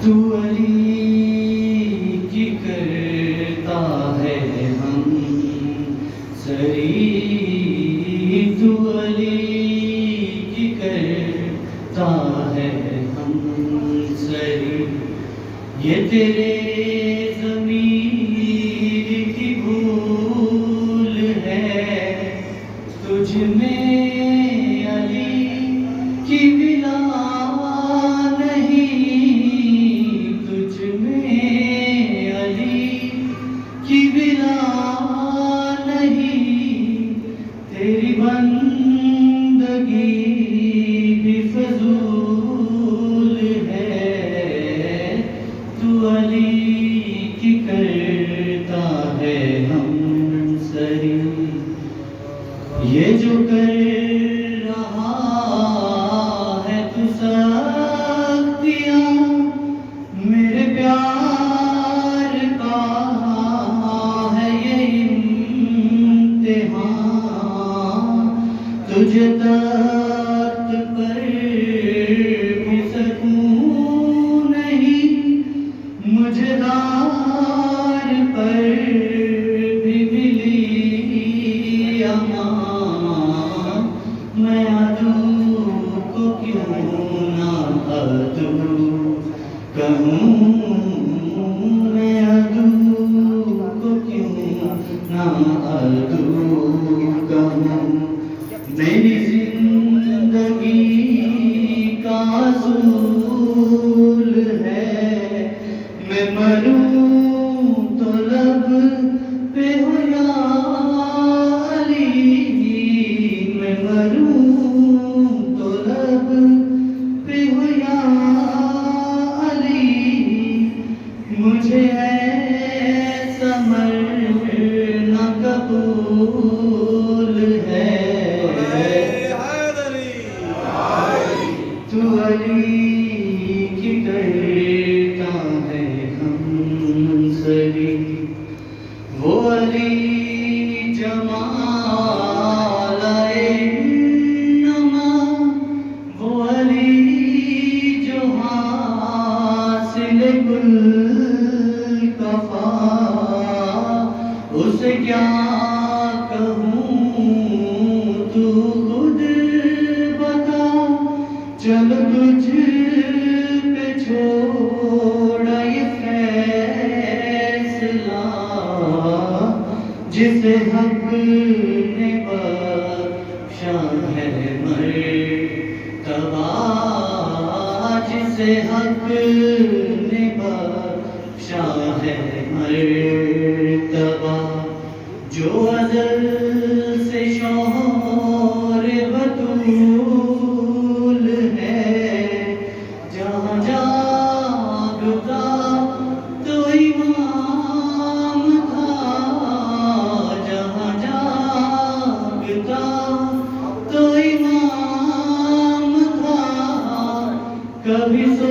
تو علی کی کرتا ہے ہم سری، تو علی کی کرتا ہے ہم سری، یہ تیرے ضمیر کی بھول ہے، تجھ میں علی کی ولا نہیں، تجھ میں علی کی ولا نہیں، تیری بندگی بھی فضول ہے، تو علی کی کرتا ہے ہم سری، یہ جو کر رہا ہے تو سختیاں میرے پیار کا ہے یہ امتحان، تجھے تخت پر بھی سکون نہیں، مجھے دار پر بھی ملی امان، میں عدو کو کیوں نہ عدو کہوں، میں عدو کو کیوں نہ عدو کہوں، میری زندگی کا اصول ہے، میں مروں تو لب پہ ہو یا علی، میں مروں تو لب پہ ہو یا علی، مجھے ایسا مرنا قبول ہے، تو علی کی کرتا ہے ہم سری، وہ علی جمال انما، وہ علی جو حاصل کل کفا، اسے کیا کہوں تو خود بتا، چل تجھ پہ چھوڑا یہ فیصلہ، جسے حق نے بخشا ہے مرتبہ، جسے حق نے بخشا ہے مرتبہ، جو ازل سے شوہر بطول ہے، جہاں جاگتا تو امام تھا، جہاں جاگتا تو امام تھا، کبھی سو